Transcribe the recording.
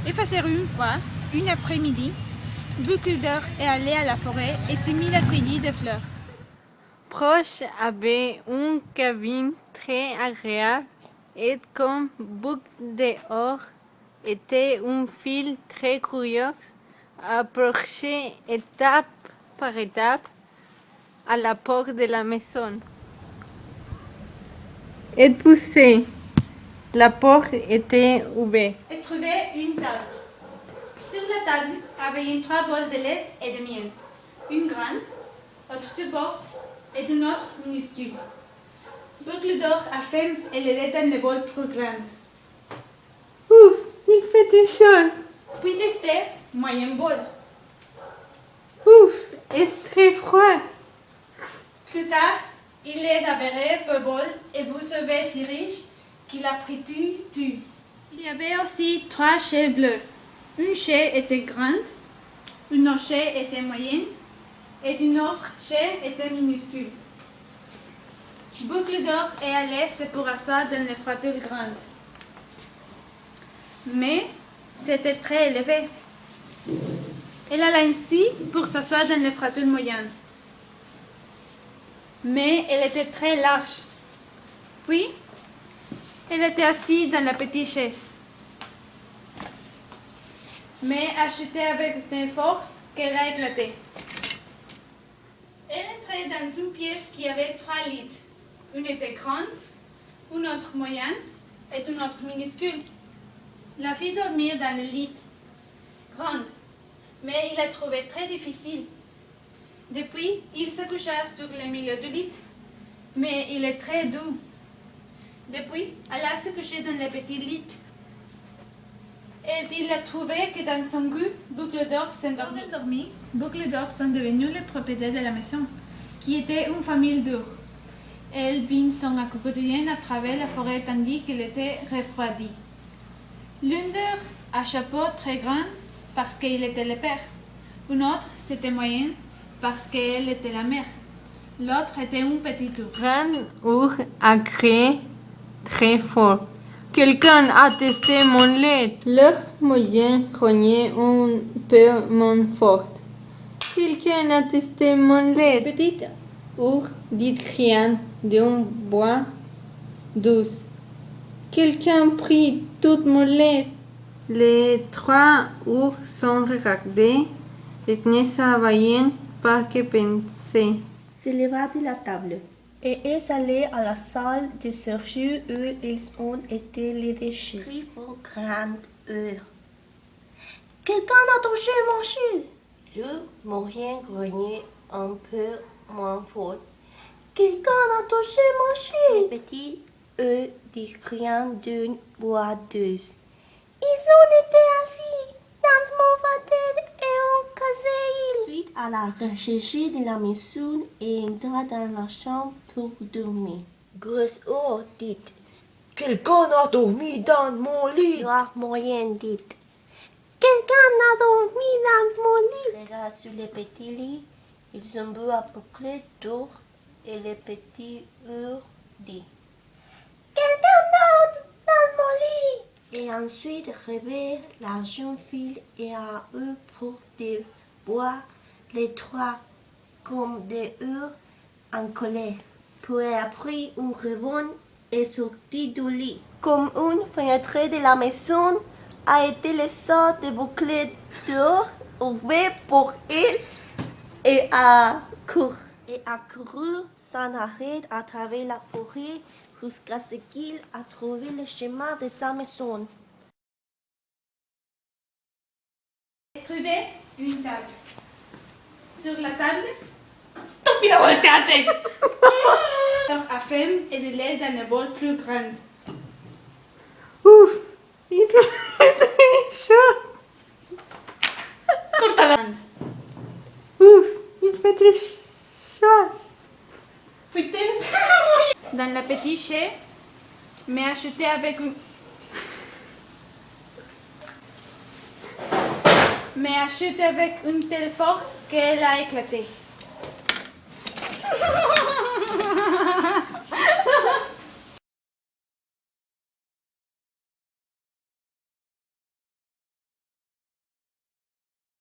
Effacer une fois, une après-midi, Buckledore est allé à la forêt et s'est mis à cueillir des fleurs. Proche avait une cabine très agréable et comme boucle dehors était un fil très curieux, approché étape par étape à la porte de la maison. Et poussé. La porte était ouverte. Et trouvait une table. Sur la table avait trois bols de lait et de miel. Une grande, autre support et une autre minuscule. Buckledore a faim et le lait dans le bol plus grand. Ouf, il fait des choses. Puis tester moyen bol. Ouf, est très froid. Plus tard, il est avéré peu bol et vous savez si riche qu'il a pris tout. Il y avait aussi trois chais bleus. Une chais était grande, une autre chais était moyenne et une autre chais était minuscule. Buckledore est allé se pour asseoir dans les frateuils grandes. Mais c'était très élevé. Elle alla ainsi pour s'asseoir dans les frateuils moyennes. Mais elle était très large. Puis, elle était assise dans la petite chaise. Mais achetée avec une force qu'elle a éclaté. Elle entrait dans une pièce qui avait trois lits. Une était grande, une autre moyenne et une autre minuscule. La fille dormait dans le lit grande, mais il la trouvait très difficile. Depuis, il se coucha sur le milieu du lit, mais il est très doux. Depuis, elle a se couché dans le petit lit. Et il a trouvé que dans son goût, Buckledore s'endormit. Buckledore sont devenus les propriétaires de la maison, qui était une famille dure. Elle vit son acte quotidien à travers la forêt tandis qu'elle était refroidie. L'une d'eux a un chapeau très grand parce qu'il était le père. Une autre, c'était moyenne parce qu'elle était la mère. L'autre était un petit ours. Grand ours a crié très fort. Quelqu'un a testé mon lait. Leur moyen rognait un peu moins fort. Quelqu'un a testé mon lait. Petit ours dit criant d'une voix douce. Quelqu'un prit tout mon lait. Les trois ours sont regardés et ne savaient pas que penser. Se leva de la table et est allé à la salle de Sergio où ils ont été les déchets. Crie vos grandes heures. Quelqu'un a touché mon chaise. Le moyen grognait un peu moins fort. Quelqu'un a touché mon chaise. Les petits eux dit criant d'une voix douce. Ils ont été assis dans mon fauteuil et ont cassé. Ensuite, à la recherche de la maison et entra dans la chambre pour dormir. Grosse eau dit. Quelqu'un a dormi dans mon lit. Voix moyenne dit. Quelqu'un a dormi dans mon lit. Regarde sur les petits lits. Ils ont bu à peu près d'eau et les petits ours dit. Quelqu'un d'autre dans mon lit. Et ensuite réveille la jeune fille et à eux pour de boire les trois comme des ours en colère. Puis après un rebond est sorti du lit. Comme une fenêtre de la maison a été laissée de boucler dehors, ouverte pour elle et a couru sans arrêt à travers la forêt jusqu'à ce qu'il a trouvé le chemin de sa maison. Trouvé une table. Sur la table, stupide volteate! Alors, a faim et de lait dans le bol plus grand. Ouf, il fait très chaud. Corta-la. Ouf, il fait très chaud. Puis dans la petite chai, mais acheté avec une... mais acheté avec une telle force qu'elle a éclaté.